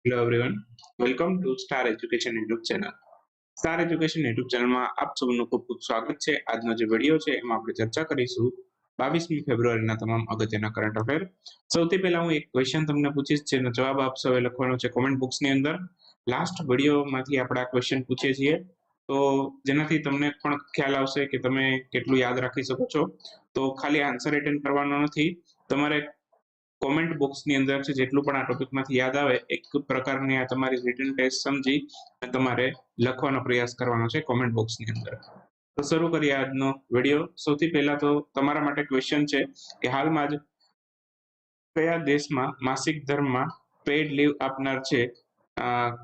Hello everyone, welcome to star education YouTube channel. Star education YouTube ચેનલમાં આપ સૌનું ખૂબ ખૂબ સ્વાગત છે. આજનો જે વિડીયો છે એમાં આપણે ચર્ચા કરીશું 22મી ફેબ્રુઆરીના તમામ અગત્યના કરંટ અફેર. સૌથી પહેલા હું એક ક્વેશ્ચન તમને પૂછીશ, જેનો જવાબ આપ સૌએ લખવાનો છે કોમેન્ટ બોક્સની અંદર. લાસ્ટ વિડીયોમાંથી આપણે આ ક્વેશ્ચન પૂછીએ છીએ, તો જેનાથી તમને પણ ખ્યાલ આવશે કે તમે કેટલું યાદ રાખી શકો છો. તો ખાલી આન્સર એટેન્ડ કરવાનો નથી, તમારે કોમેન્ટ બોક્સની અંદર છે જેટલું પણ આ ટોપિકમાંથી યાદ આવે એક પ્રકારની આ તમારી રિટન ટેસ્ટ સમજી અને તમારે લખવાનો પ્રયાસ કરવાનો છે કોમેન્ટ બોક્સની અંદર. તો શરૂ કરીએ આજનો વિડીયો. સૌથી પહેલા તો તમારા માટે ક્વેશ્ચન છે કે હાલમાં જ કયા દેશમાં માસિક ધર્મમાં પેઇડ લીવ આપનાર છે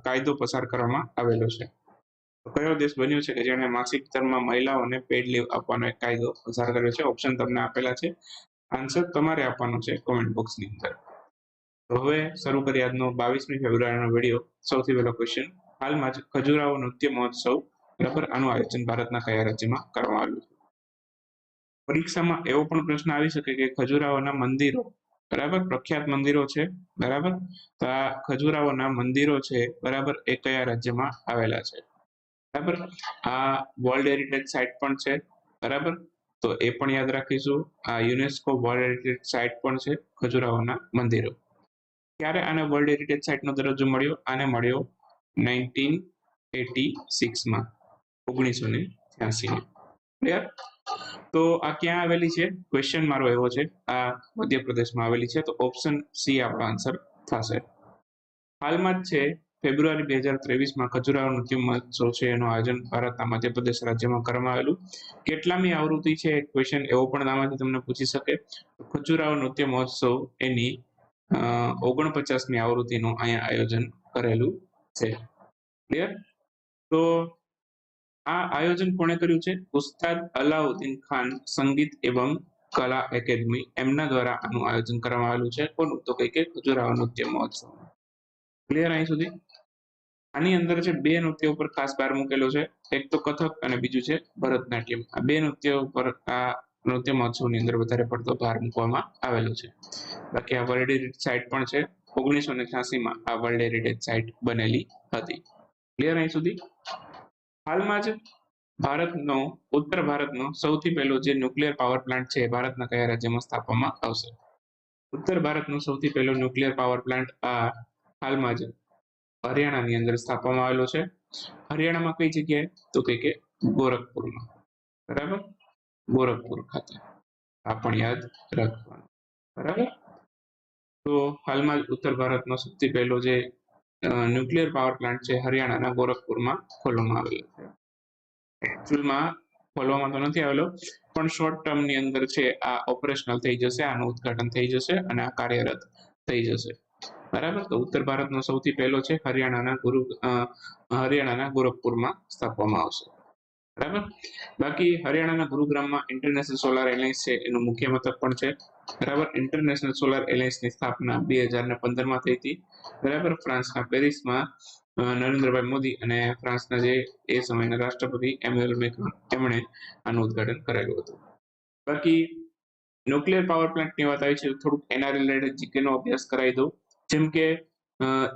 કાયદો પસાર કરવામાં આવેલો છે? તો કયો દેશ બન્યો છે કે જેણે માસિક ધર્મમાં મહિલાઓને પેઇડ લીવ આપવાનો એક કાયદો પસાર કર્યો છે? ઓપ્શન તમને આપેલા છે, આન્સર તમારે આપવાનો છે કોમેન્ટ બોક્સની અંદર. તો હવે શરૂ કરીએ આજનો 22મી ફેબ્રુઆરીનો વિડીયો. સૌથી પહેલો ક્વેશ્ચન, હાલમાં જ ખજુરાહો નૃત્ય મહોત્સવ, બરાબર, આનું આયોજન ભારતના કયા રાજ્યમાં કરવામાં આવ્યું છે? પરીક્ષામાં એવો પણ પ્રશ્ન આવી શકે કે ખજુરાહોના મંદિરો, બરાબર, પ્રખ્યાત મંદિરો છે, બરાબર, તો આ ખજુરાહોના મંદિરો છે, બરાબર, એ કયા રાજ્યમાં આવેલા છે? બરાબર, આ વર્લ્ડ હેરિટેજ સાઇટ પણ છે, બરાબર, તો એ પણ યાદ રાખીશું. આ યુનેસ્કો વર્લ્ડ હેરિટેજ સાઇટ પણ છે ખજુરાહોના મંદિરો. ક્યારે આને વર્લ્ડ હેરિટેજ સાઇટનો દરજ્જો મળ્યો? આને મળ્યો 1986માં, 1986. ક્લિયર? તો આ ક્યાં આવેલી છે? ક્વેશ્ચન મારો એવો છે, આ મધ્યપ્રદેશમાં આવેલી છે, તો ઓપ્શન સી આપણો આન્સર થશે. હાલમાં જ છે ફેબ્રુઆરી 2023માં ખજુરાહો નૃત્ય મહોત્સવ છે એનું આયોજન ભારતના મધ્યપ્રદેશ રાજ્યમાં કરવામાં આવેલું. કેટલામી આવૃત્તિ છે ક્વેશ્ચન એવો પણ આમાંથી તમને પૂછી શકે. ખજુરાહો નૃત્ય મહોત્સવ એની 49મી આવૃત્તિનું અહીંયા આયોજન કરેલું છે. ક્લિયર? તો આ આયોજન કોણે કર્યું છે? ઉસ્તાદ અલાઉદ્દીન ખાન સંગીત એવં કલા એકેડમી, એમના દ્વારા આનું આયોજન કરવામાં આવેલું છે. કોનું? તો કે ખજુરાહો નૃત્ય મહોત્સવ. ક્લિયર અહીં સુધી? આની અંદર છે બે નૃત્યો ઉપર ખાસ ભાર મૂકેલો છે, એક તો કથક અને બીજું છે ભરતનાટ્યમ. આ બે નૃત્યો ઉપર આ નૃત્ય મહોત્સવની અંદર વધારે પડતો ભાર મૂકવામાં આવેલો છે. બાકી આ વર્લ્ડ હેરિટેજ સાઇટ પણ છે, 1986માં આ વર્લ્ડ હેરિટેજ સાઇટ બનેલી હતી. ક્લિયર અહીં સુધી? હાલમાં જ ભારતનો, ઉત્તર ભારતનો સૌથી પહેલો જે ન્યુક્લિયર પાવર પ્લાન્ટ છે ભારતના કયા રાજ્યમાં સ્થાપવામાં આવશે? ઉત્તર ભારતનો સૌથી પહેલો ન્યુક્લિયર પાવર પ્લાન્ટ આ હાલમાં જ હરિયાણાની અંદર સ્થાપવામાં આવેલો છે. હરિયાણામાં કઈ જગ્યાએ? તો કે ગોરખપુરમાં, બરાબર, ગોરખપુર ખાતે. આ પણ યાદ રાખવાનું, બરાબર. તો હાલમાં જ ઉત્તર ભારતનો સૌથી પહેલો જે ન્યુક્લિયર પાવર પ્લાન્ટ છે હરિયાણાના ગોરખપુરમાં ખોલવામાં આવેલો છે. એકચ્યુઅલમાં ખોલવામાં તો નથી આવેલો, પણ શોર્ટ ટર્મની અંદર છે આ ઓપરેશનલ થઈ જશે, આનું ઉદ્ઘાટન થઈ જશે અને આ કાર્યરત થઈ જશે. બરાબર, તો ઉત્તર ભારતનો સૌથી પહેલો છે હરિયાણાના ગોરખપુરમાં સ્થાપવામાં આવશે. બરાબર. બાકી હરિયાણાના ગુરુગ્રામમાં ઇન્ટરનેશનલ સોલાર એલાયન્સ છે એનું મુખ્ય મથક પણ છે. બરાબર, ઇન્ટરનેશનલ સોલાર એલાયન્સની સ્થાપના 2015માં થઈ હતી. બરાબર, ફ્રાન્સના પેરિસમાં નરેન્દ્રભાઈ મોદી અને ફ્રાન્સના જે એ સમયના રાષ્ટ્રપતિ એમ્યુઅલ મેક્રોન, એમણે આનું ઉદ્ઘાટન કરેલું હતું. બાકી ન્યુક્લિયર પાવર પ્લાન્ટની વાત આવી છે, થોડુંક એના રિલેટેડ જીકેનો અભ્યાસ કરાવી દઉં. જેમ કે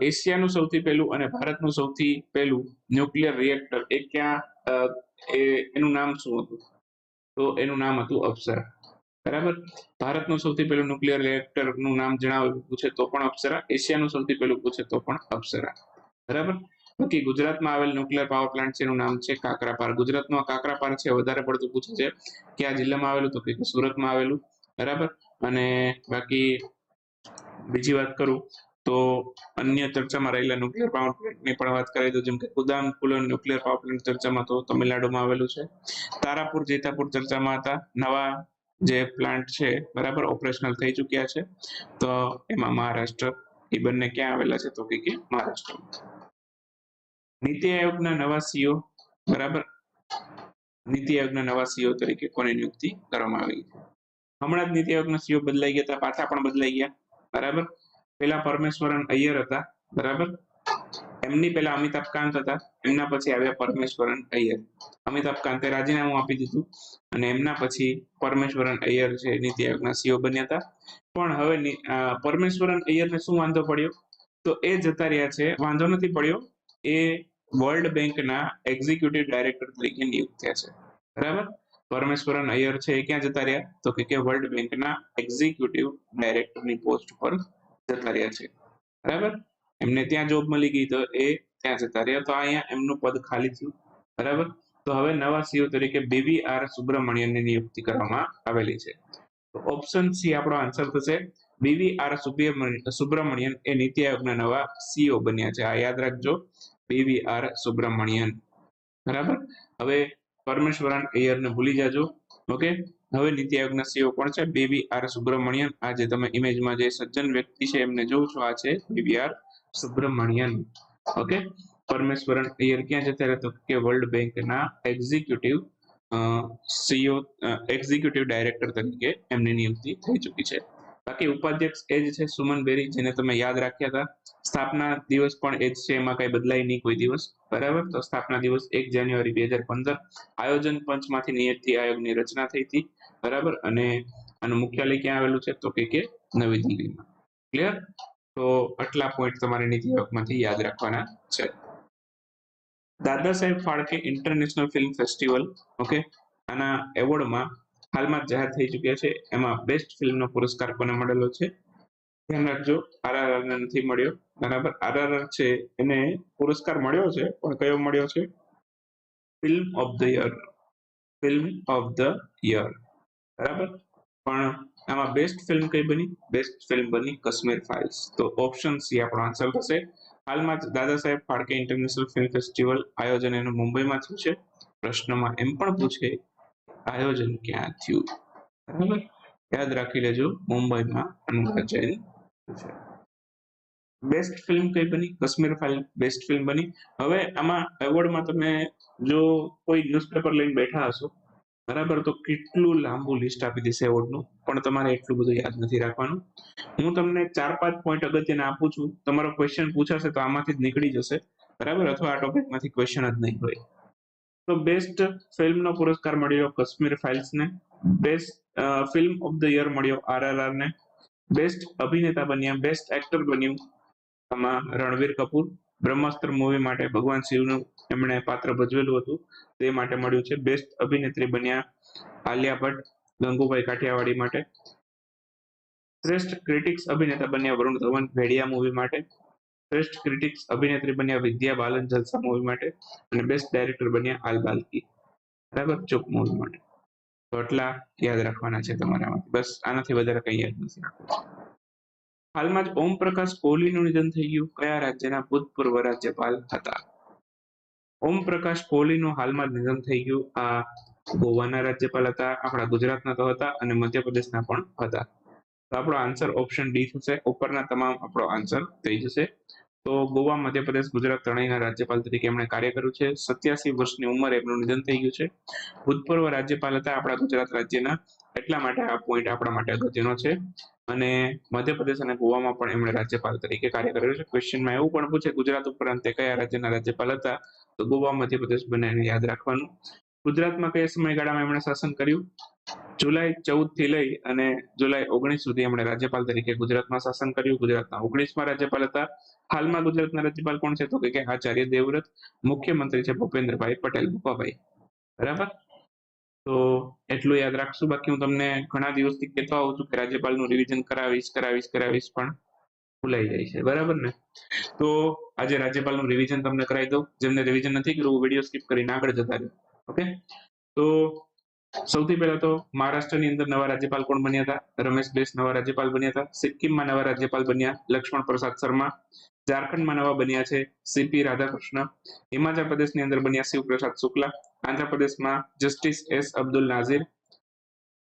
એશિયાનું સૌથી પહેલું અને ભારતનું સૌથી પહેલું ન્યુક્લિયર રિએક્ટર એ ક્યાં, એનું નામ શું હતું? તો એનું નામ હતું અપ્સરા. બરાબર, ભારતનું સૌથી પહેલું ન્યુક્લિયર રિએક્ટરનું નામ જણાવવું પૂછે તો પણ અપ્સરા, એશિયાનું સૌથી પહેલું પૂછે તો પણ અપ્સરા. બરાબર. બાકી ગુજરાતમાં આવેલ ન્યુક્લિયર પાવર પ્લાન્ટ છે એનું નામ છે કાકરાપાર. ગુજરાતનું આ કાકરાપાર છે વધારે પડતું પૂછે છે. કયા જિલ્લામાં આવેલું? તો કે સુરતમાં આવેલું. બરાબર, અને બાકી બીજી વાત કરું તો અન્ય ચર્ચામાં રહેલા ન્યુક્લિયર પાવર પ્લાન્ટની પણ વાત કરી દઉં. જેમ કે કુદામુકુલમ ન્યુક્લિયર પાવર પ્લાન્ટ ચર્ચામાં તો તમિલનાડુમાં આવેલું છે. તારાપુર જેતાપુર ચર્ચામાં હતા. નવા જે પ્લાન્ટ છે, બરાબર, ઓપરેશનલ થઈ ચુક્યા છે, તો એમાં મહારાષ્ટ્ર, એ બંને ક્યાં આવેલા છે? તો કે મહારાષ્ટ્રમાં. નીતિ આયોગના નવા સીઓ, બરાબર, નીતિ આયોગના નવા સીઓ તરીકે કોની નિયુક્તિ કરવામાં આવી છે? હમણાં જ નીતિ આયોગના સીઓ બદલાઈ ગયા હતા, પાછા પણ બદલાઈ ગયા. બરાબર, પેલા પરમેશ્વરન અય્યર હતા. બરાબર, એમની પેલા અમિતાભ કાંત હતા, એમના પછી આવ્યા પરમેશ્વરન અય્યર. અમિતાભ કાંતે રાજીનામું આપી દીધું અને એમના પછી પરમેશ્વરન અય્યર છે નીતિ આયોગના સીઓ બન્યા હતા. પણ હવે પરમેશ્વરન અય્યરને શું વાંધો પડ્યો? તો એ જતા રહ્યા છે, વાંધો નથી પડ્યો, એ વર્લ્ડ બેંકના એક્ઝિક્યુટિવ ડાયરેક્ટર તરીકે નિયુક્ત થયા છે. બરાબર. પરમેશ્વરન અય્યર છે એ ક્યાં જતા રહ્યા? તો કે વર્લ્ડ બેંકના એક્ઝિક્યુટિવ ડાયરેક્ટરની પોસ્ટ પર જતા રહ્યા છે. બરાબર. એમને ત્યાં જોબ મળી ગઈ તો એ ત્યાં જતા રહ્યા, તો અહીંયા એમનું પદ ખાલી થયું. બરાબર. તો હવે નવા સીઓ તરીકે BVR સુબ્રમણ્યનની નિયુક્તિ કરવામાં આવેલી છે. તો ઓપ્શન સી આપણો આન્સર થશે. BVR સુબ્રમણ્યન એ નીતિ આયોગના નવા સીઓ બન્યા છે. આ યાદ રાખજો, BVR સુબ્રમણ્યન. બરાબર. હવે પરમેશ્વરન અય્યરને ભૂલી જાજો. ઓકે. હવે નીતિ આયોગના સીઓ કોણ છે? BVR સુબ્રમણ્યન. આ જે તમે ઇમેજમાં જે સજ્જન વ્યક્તિ છે એમને જોવો છો, આ છે BVR સુબ્રમણ્યન. ઓકે. પરમેશ્વરન અય્યર ક્યાં જતા રહ્યા? તો કે વર્લ્ડ બેંકના એક્ઝિક્યુટિવ સીઓ એક્ઝિક્યુટિવ ડાયરેક્ટર તરીકે એમની નિયુક્તિ થઈ ચૂકી છે. બાકી ઉપાધ્યક્ષ એ જ છે સુમન બેરી, જેને તમે યાદ રાખ્યા હતા. સ્થાપના દિવસ પણ એ જ છે, એમાં કઈ બદલાય નહીં કોઈ દિવસ. બરાબર. તો સ્થાપના દિવસ 1 જાન્યુઆરી 2015. આયોજન પંચમાંથી નીતિ આયોગની રચના થઈ હતી. બરાબર. અને આનું મુખ્યાલય ક્યાં આવેલું છે? તો કે નવી દિલ્હીમાં. ક્લિયર? તો આટલા પોઈન્ટ તમારે નીતિ આયોગમાંથી યાદ રાખવાના છે. Dada Saheb Phalke international film festival, okay, આના એવોર્ડમાં હાલમાં જાહેર થઈ ચૂક્યા છે. એમાં બેસ્ટ ફિલ્મનો પુરસ્કાર કોને મળેલો છે? ધ્યાન રાખજો, RRR ને નથી મળ્યો. બરાબર. RRR છે એને પુરસ્કાર મળ્યો છે, પણ કયો મળ્યો છે? Film of the year. Film of the year. બરાબર. પણ આમાં બેસ્ટ ફિલ્મ કઈ બની? બેસ્ટ ફિલ્મ બની કાશ્મીર ફાઇલ્સ. તો ઓપ્શન સી આપણો આન્સર થશે. હાલમાં જ Dada Saheb Phalke international film festival આયોજન એનું મુંબઈમાં થયું છે. પ્રશ્નમાં એમ પણ પૂછે આયોજન ક્યાં થયું? બરાબર. યાદ રાખી લેજો, મુંબઈમાં આનું આયોજન છે. બેસ્ટ ફિલ્મ કઈ બની? કાશ્મીર ફાઇલ બેસ્ટ ફિલ્મ બની. હવે આમાં એવોર્ડમાં તમે જો કોઈ ન્યૂઝપેપર લઈને બેઠા હશો, બરાબર, તો કેટલું લાંબુ લિસ્ટ આપી દેશે એવોર્ડનું, પણ તમારે એટલું બધું યાદ નથી રાખવાનું. હું તમને 4-5 પોઈન્ટ અગત્યના આપું છું. તમારો ક્વેશ્ચન પૂછાશે તો આમાંથી જ નીકળી જશે. બરાબર. અથવા આ ટોપિકમાંથી ક્વેશ્ચન જ નહીં હોય. તો બેસ્ટ ફિલ્મનો પુરસ્કાર મળ્યો કાશ્મીર ફાઇલ્સને. Best film of the year મળ્યો RRR ને. બેસ્ટ અભિનેતા બન્યા, બેસ્ટ એક્ટર બન્યું આમાં રણવીર કપૂર. બ્રહ્માસ્ત્ર મૂવી માટે ભગવાન શિવનું એમણે પાત્ર ભજવેલું હતું, તે માટે મળ્યું છે. બેસ્ટ અભિનેત્રી બન્યા આલિયા ભટ્ટ ગંગુભાઈ કાઠિયાવાડી માટે. શ્રેષ્ઠ ક્રિટિક્સ અભિનેતા બન્યા વરુણ ધવન ભેડિયા મૂવી માટે. શ્રેષ્ઠ ક્રિટિક્સ અભિનેત્રી બન્યા વિદ્યા બાલન જલસા મૂવી માટે. અને બેસ્ટ ડાયરેક્ટર બન્યા આલ બાલ્કી. બરાબર. ચૂપ મૂવી માટે. તો એટલા યાદ રાખવાના છે તમારે આમાંથી. બસ આનાથી વધારે કઈ યાદ નથી રાખવું. હાલમાં જ ઓમ પ્રકાશ કોહલીનું નિધન થઈ ગયું. કયા રાજ્યના ભૂતપૂર્વ રાજ્યપાલ હતા? ઓમ પ્રકાશ કોહલીનું હાલમાં જ નિધન થઈ ગયું. આ ગોવાના રાજ્યપાલ હતા, આપણા ગુજરાતના તો હતા, અને મધ્યપ્રદેશના પણ હતા. તો આપણો આન્સર ઓપ્શન ડી થશે. ઉપરના તમામ આપણો આન્સર થઈ જશે. તો ગોવા, મધ્યપ્રદેશ, ગુજરાત ત્રણેયના રાજ્યપાલ તરીકે એમણે કાર્ય કર્યું છે. 87 વર્ષની ઉંમરે એમનું નિધન થઈ ગયું છે. ભૂતપૂર્વ રાજ્યપાલ હતા આપણા ગુજરાત રાજ્યના, એટલા માટે આ પોઈન્ટ આપણા માટે અગત્યનો છે. અને મધ્યપ્રદેશ અને ગોવામાં પણ એમણે રાજ્યપાલ તરીકે કાર્ય કર્યું છે. ક્વેશ્ચનમાં એવું પણ પૂછે ગુજરાત ઉપરાંત તે કયા રાજ્યના રાજ્યપાલ હતા? તો ગોવા, મધ્યપ્રદેશ બંનેને યાદ રાખવાનું. ગુજરાતમાં કયા સમયગાળામાં એમણે શાસન કર્યું? જુલાઈ 14 થી લઈ અને જુલાઈ 19 સુધી એમણે રાજ્યપાલ તરીકે ગુજરાતમાં શાસન કર્યું. ગુજરાતના 19મા રાજ્યપાલ હતા. હાલમાં ગુજરાતના રાજ્યપાલ કોણ છે? તો કે આચાર્ય દેવવ્રત. મુખ્યમંત્રી છે ભૂપેન્દ્રભાઈ પટેલ ભૂપાભાઈ. બરાબર. તો એટલું યાદ રાખશું. બાકી હું તમને ઘણા દિવસથી કહેતો આવું છું કે રાજ્યપાલનું રિવિઝન કરાવીશ, પણ ભૂલાઈ જાય છે. બરાબર ને? તો આજે રાજ્યપાલનું રિવિઝન તમને કરાવી દઉં. જેમને રિવિઝન નથી કર્યું, વિડીયો સ્કીપ કરીને આગળ જતા રહ્યો. ઓકે. તો સૌથી પહેલા તો મહારાષ્ટ્રની અંદર નવા રાજ્યપાલ કોણ બન્યા હતા? રમેશ બેસ નવા રાજ્યપાલ બન્યા હતા. સિક્કિમમાં નવા રાજ્યપાલ બન્યા લક્ષ્મણ પ્રસાદ શર્મા. ઝારખંડમાં નવા બન્યા છે CP રાધાકૃષ્ણ. હિમાચલ પ્રદેશની અંદર બન્યા શિવપ્રસાદ શુક્લા. આંધ્રપ્રદેશમાં જસ્ટિસ S અબ્દુલ નાઝીર.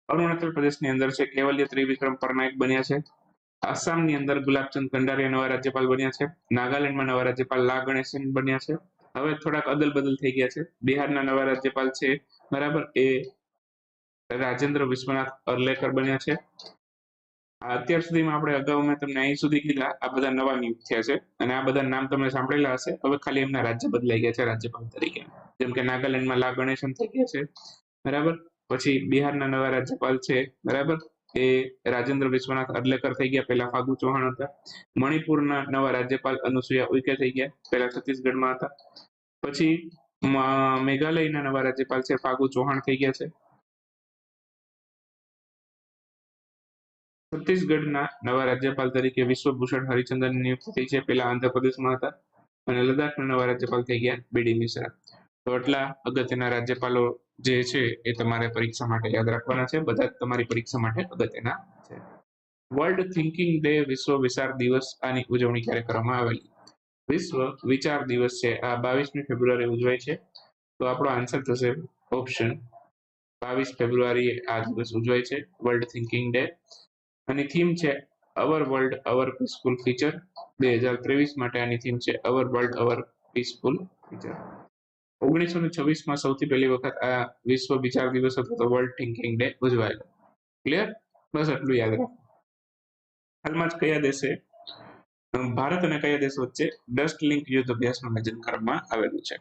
અરુણાચલ પ્રદેશની અંદર છે કેવલ્ય ત્રિવિક્રમ પરનાયક બન્યા છે. આસામની અંદર ગુલાબચંદ કંડારિયા નવા રાજ્યપાલ બન્યા છે. નાગાલેન્ડમાં નવા રાજ્યપાલ લા ગણેશન બન્યા છે. હવે થોડાક અદલ બદલ થઈ ગયા છે. બિહારના નવા રાજ્યપાલ છે, બરાબર, એ રાજેન્દ્ર વિશ્વનાથ અર્લેકર બન્યા છે. અત્યાર સુધીમાં આપણે અગાઉ મેં તમને અહીં સુધી કીધા, આ બધા નવા નિયુક્ત થયા છે અને આ બધા નામ તમે સાંભળેલા હશે. હવે ખાલી એમના રાજ્ય બદલાઈ ગયા છે રાજ્યપાલ તરીકે. જેમ કે નાગાલેન્ડમાં લા ગણેશન થઈ ગયા છે, બરાબર. પછી બિહારના નવા રાજ્યપાલ છે, બરાબર, એ રાજેન્દ્ર વિશ્વનાથ અડલેકર થઈ ગયા, પહેલા ફાગુ ચૌહાણ હતા. મણિપુરના નવા રાજ્યપાલ અનુસુયા ઉઇકે થઈ ગયા, પહેલા છત્તીસગઢમાં હતા. પછી મેઘાલયના નવા રાજ્યપાલ છે ફાગુ ચૌહાણ થઈ ગયા છે. છત્તીસગઢના નવા રાજ્યપાલ તરીકે વિશ્વભૂષણ હરિચંદન નિયુક્ત થઈ છે, પહેલા આંધ્રપ્રદેશમાં હતા. અને લદ્દાખના નવા રાજ્યપાલ થઈ ગયા બીડી મિશ્રા. તો આટલા અગત્યના રાજ્યપાલો જે છે એ તમારે પરીક્ષા માટે યાદ રાખવાના છે. બધા જ તમારી પરીક્ષા માટે અગત્યના છે. વર્લ્ડ થિંકિંગ ડે, વિશ્વ વિચાર દિવસ, આની ઉજવણી ક્યારે કરવામાં આવેલી? વિશ્વ વિચાર દિવસ છે આ 22મી ફેબ્રુઆરી ઉજવાય છે. તો આપણો આન્સર થશે ઓપ્શન 22 ફેબ્રુઆરી આ દિવસ ઉજવાય છે, વર્લ્ડ થિંકિંગ ડે. આની થીમ છે અવર વર્લ્ડ અવર પીસફુલ ફ્યુચર. 2023 માટે આની થીમ છે અવર વર્લ્ડ અવર પીસફુલ ફ્યુચર. 1926માં સૌથી પહેલી વખત આ વિશ્વ વિચાર દિવસ હતો, તો વર્લ્ડ થિંકિંગ ડે ઉજવાયેલો. ક્લિયર? બસ આટલું યાદ રાખો. હાલમાં જ કયા દેશે ભારત અને કયા દેશ વચ્ચે ડસ્ટ લિંક યુદ્ધ અભ્યાસનું આયોજન કરવામાં આવેલું છે?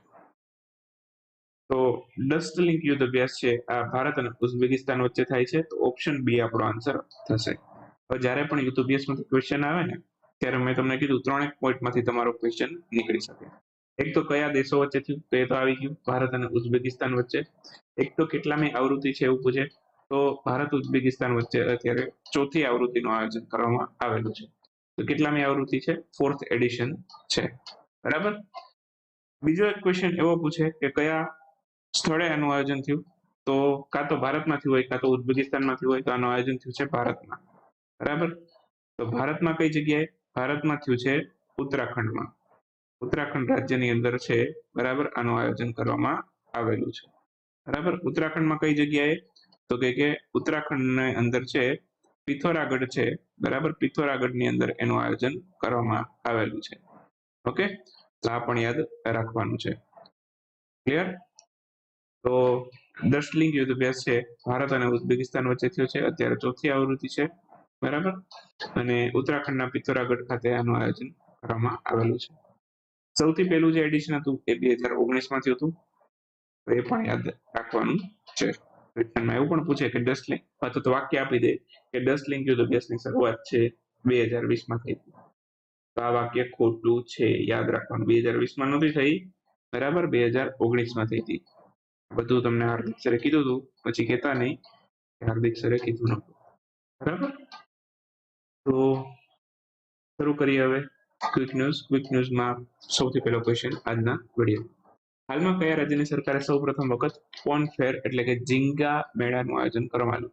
તો ડસ્ટ લિંક યુદ્ધ અભ્યાસ છે આ ભારત અને ઉઝબેકિસ્તાન વચ્ચે થાય છે, તો ઓપ્શન બી આપણો આન્સર થશે. જ્યારે પણ યુદ્ધ અભ્યાસમાંથી ક્વેશ્ચન આવે ને ત્યારે મેં તમને કીધું 3 પોઈન્ટમાંથી તમારો ક્વેશ્ચન નીકળી શકે. એક તો કયા દેશો વચ્ચે થયું, તો એ તો આવી ગયું, ભારત અને ઉઝબેકિસ્તાન વચ્ચે. એક તો કેટલામી આવૃત્તિ છે એવું પૂછે, તો ભારત ઉઝબેકિસ્તાન વચ્ચે અત્યારે 4થી આવૃત્તિનું આયોજન કરવામાં આવેલું છે. તો કેટલામી આવૃત્તિ છે? 4th એડિશન છે. બરાબર. બીજો એક ક્વેશ્ચન એવો પૂછે કે કયા સ્થળે આનું આયોજન થયું, તો કાં તો ભારતમાં થયું હોય, કાં તો ઉઝબેકિસ્તાનમાં થયું હોય, તો આનું આયોજન થયું છે ભારતમાં. બરાબર. તો ભારતમાં કઈ જગ્યાએ? ભારતમાં થયું છે ઉત્તરાખંડમાં. ઉત્તરાખંડ રાજ્યની અંદર છે, બરાબર, આનું આયોજન કરવામાં આવેલું છે. બરાબર. ઉત્તરાખંડમાં કઈ જગ્યાએ? તો કે ઉત્તરાખંડની અંદર છે પિથોરાગઢ છે, બરાબર, પિથોરાગઢની અંદર એનું આયોજન કરવામાં આવેલું છે. ઓકે, તો આ પણ યાદ રાખવાનું છે. ક્લિયર? તો ડસ્ટ લિંક યુદ્ધ અભ્યાસ છે ભારત અને ઉઝબેકિસ્તાન વચ્ચે થયો છે, અત્યારે 4થી આવૃત્તિ છે. બરાબર. અને ઉત્તરાખંડના પિથોરાગઢ ખાતે આનું આયોજન કરવામાં આવેલું છે. સૌથી પહેલું જે એડિશન હતું એ 2019માં થયું હતું, તો એ પણ યાદ રાખવાનું છે. ક્વેશ્ચનમાં એવું પણ પૂછે કે ડસ્ટ લિંક, અથવા તો વાક્ય આપી દે કે ડસ્ટ લિંક યુદ્ધ અભ્યાસની શરૂઆત છે 2020માં થઈ હતી. તો આ વાક્ય ખોટું છે, યાદ રાખવાનું. 2020માં નથી થઈ, બરાબર, 2019માં થઈ હતી. બધું તમને હાર્દિક સરે કીધું હતું, પછી કહેતા નહીં કે હાર્દિક સરે કીધું નતું. બરાબર. તો શરૂ કરીએ હવે ક્વિક ન્યૂઝ. ક્વિક ન્યૂઝમાં સૌથી પહેલો ક્વેશ્ચન આજના વિડીયો. હાલમાં કયા રાજ્યની સરકારે સૌ પ્રથમ વખત પોન ફેર એટલે કે ઝીંગા મેળાનું આયોજન કરવાનું?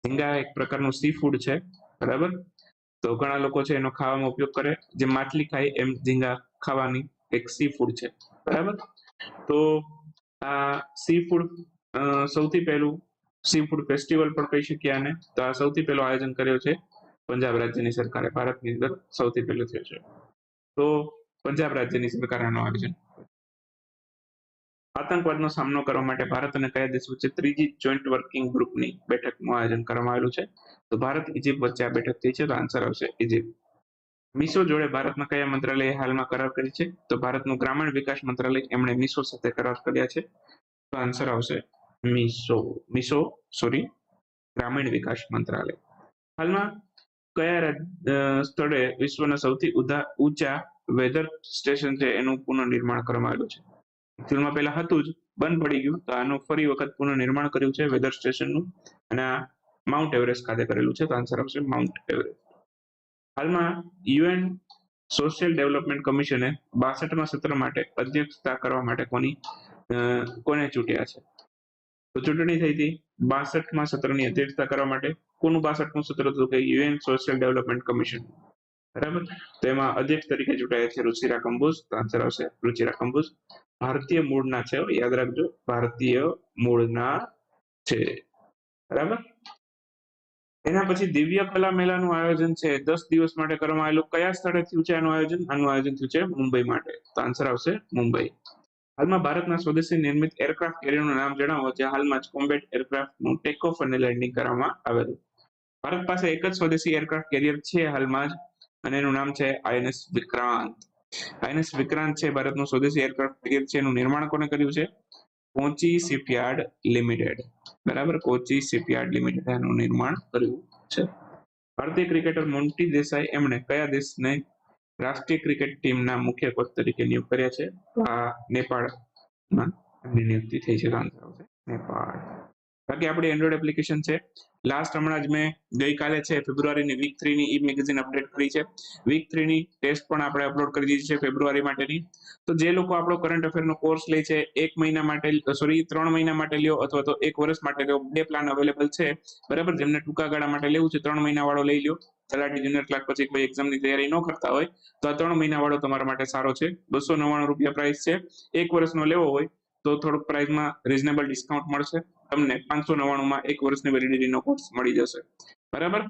ઝીંગા એક પ્રકારનું સી ફૂડ છે, બરાબર. તો ઘણા લોકો છે એનો ખાવામાં ઉપયોગ કરે, જે માછલી ખાય એમ ઝીંગા ખાવાની એક સી ફૂડ છે, બરાબર. તો આ સી ફૂડ સૌથી પહેલું સી ફૂડ ફેસ્ટિવલ પણ કહી શકીએ આને. તો આ સૌથી પહેલું આયોજન કર્યો છે પંજાબ રાજ્યની સરકારે, ભારતની અંદર સૌથી પહેલું થયું છે. તો પંજાબ રાજ્યની સરકાર આનું આયોજન. આતંકવાદનો સામનો કરવા માટે ભારત અને કયા દેશ વચ્ચે ત્રીજી જોઈન્ટ વર્કિંગ ગ્રુપની બેઠકનું આયોજન કરવામાં આવેલું છે? તો ભારત ઇજિપ્ત વચ્ચે આ બેઠક થઈ છે, તો આન્સર આવશે ઇજિપ્ત. મિસો જોડે ભારતના કયા મંત્રાલયે હાલમાં કરાર કરી છે? તો ભારતનું ગ્રામીણ વિકાસ મંત્રાલય એમણે મિસો સાથે કરાર કર્યા છે, તો આન્સર આવશે ગ્રામીણ વિકાસ મંત્રાલય. હાલમાં કયા સ્થળે વિશ્વના સૌથી ઊંચા વેધર સ્ટેશન છે એનું પુનઃનિર્માણ કરવામાં આવેલું છે? એકચ્યુઅલમાં પહેલા હતું જ, બંધ પડી ગયું, તો આનું ફરી વખત પુનઃનિર્માણ કર્યું છે વેધર સ્ટેશનનું, અને આ માઉન્ટ એવરેસ્ટ ખાતે કરેલું છે, તો આન્સર આવશે માઉન્ટ એવરેસ્ટ. હાલમાં યુએન સોશિયલ ડેવલપમેન્ટ કમિશને 62મા સત્ર માટે અધ્યક્ષતા કરવા માટે કોને ચૂંટ્યા છે? તો ચૂંટણી થઈ હતી 62મા સત્રની અધ્યક્ષતા કરવા માટે. કોનું 62મું સત્ર હતું? કે યુએન સોશિયલ ડેવલપમેન્ટ કમિશન, બરાબર. તો એમાં અધ્યક્ષ તરીકે ચૂંટાયા છે રુચિરા કંબોજ, તો આન્સર આવશે રુચિરા કંબોજ. ભારતીય મૂળના છે, યાદ રાખજો, ભારતીય મૂળના છે, બરાબર. એના પછી દિવ્ય કલા મેળાનું આયોજન છે 10 દિવસ માટે કરવામાં આવેલું. કયા સ્થળે થયું છે આનું આયોજન? આનું આયોજન થયું છે મુંબઈ માટે, તો આન્સર આવશે મુંબઈ. હાલમાં ભારતના સ્વદેશી નિર્મિત એરક્રાફ્ટ કેરિયરનું નામ જણાવો, જે હાલમાં જ કોમ્બેટ એરક્રાફ્ટનું ટેક ઓફ અને લેન્ડિંગ કરવામાં આવેલું. ભારત પાસે એક જ સ્વદેશી એરક્રાફ્ટ કેરિયર છે હાલમાં જ, અને એનું નામ છે આઈએનએસ વિક્રાંત. આઈએનએસ વિક્રાંત છે ભારતનું સ્વદેશી એરક્રાફ્ટ કેરિયર છે. એનું નિર્માણ કોને કર્યું છે? કોચી શિપયાર્ડ લિમિટેડ, બરાબર. કોચી શિપયાર્ડ લિમિટેડ એનું નિર્માણ કર્યું છે. ભારતીય ક્રિકેટર મોન્ટી દેસાઈ એમણે કયા દેશને રાષ્ટ્રીય ક્રિકેટ ટીમના મુખ્ય કોચ તરીકે નિયુક્ત કર્યા છે? તો આ નેપાળમાં એમની નિયુક્તિ થઈ છે. આન્સર આવશે નેપાળ. બાકી આપણી એન્ડ્રોઈડ એપ્લિકેશન છે. લાસ્ટ હમણાં જ મેં ગઈકાલે છે ફેબ્રુઆરીની વીક 3 ની ઈ મેગેઝિન અપડેટ કરી છે. વીક 3 ની ટેસ્ટ પણ આપણે અપલોડ કરી દીધી છે ફેબ્રુઆરી માટેની. તો જે લોકો આપણો કરંટ અફેરનો કોર્સ લે છે 1 મહિના માટે 3 મહિના માટે લ્યો અથવા તો 1 વર્ષ માટે લ્યો, બે પ્લાન અવેલેબલ છે. બરાબર, જેમને ટૂંકા ગાળા માટે લેવું છે 3 મહિના વાળો લઈ લ્યો. તલાટી જુનિયર ક્લાર્ક પછી કોઈ એક્ઝામની તૈયારી ન કરતા હોય તો આ 3 મહિના વાળો તમારા માટે સારો છે. 299 રૂપિયા પ્રાઇસ છે. 1 વર્ષનો લેવો હોય તો થોડુંક પ્રાઇસમાં રિઝનેબલ ડિસ્કાઉન્ટ મળશે. તમને 599 માં 1 વર્ષની વેલિડિટીનો કોર્સ મળી જશે. બરાબર,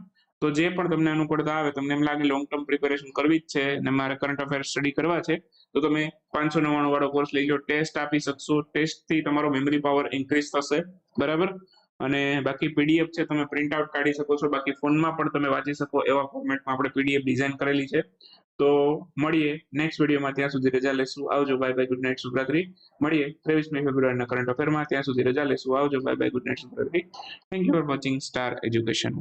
તો જે પણ તમને અનુકૂળતા આવે, તમને એમ લાગે લોંગ ટર્મ પ્રિપેરેશન કરવી જ છે અને મારે કરંટ અફેર સ્ટડી કરવા છે, તો તમે 599 વાળો કોર્સ લઈ લો. ટેસ્ટ આપી શકશો, ટેસ્ટથી તમારો મેમરી પાવર ઇન્ક્રીઝ થશે. બરાબર, અને બાકી પીડીએફ છે તમે પ્રિન્ટ આઉટ કાઢી શકો છો. બાકી ફોનમાં પણ તમે વાંચી શકો એવા ફોર્મેટમાં આપણે પીડીએફ ડિઝાઇન કરેલી છે. તો મળીએ નેક્સ્ટ વિડીયોમાં. ત્યાં સુધી રજા લેશું. આવજો, બાય બાય, ગુડ નાઇટ, શુભરાત્રી. મળીએ 23મી ફેબ્રુઆરીના કરંટ અફેરમાં. ત્યાં સુધી રજા લેશું. આવજો, બાય બાય, ગુડ નાઇટ, શુભરાત્રી. Thank you for watching star education.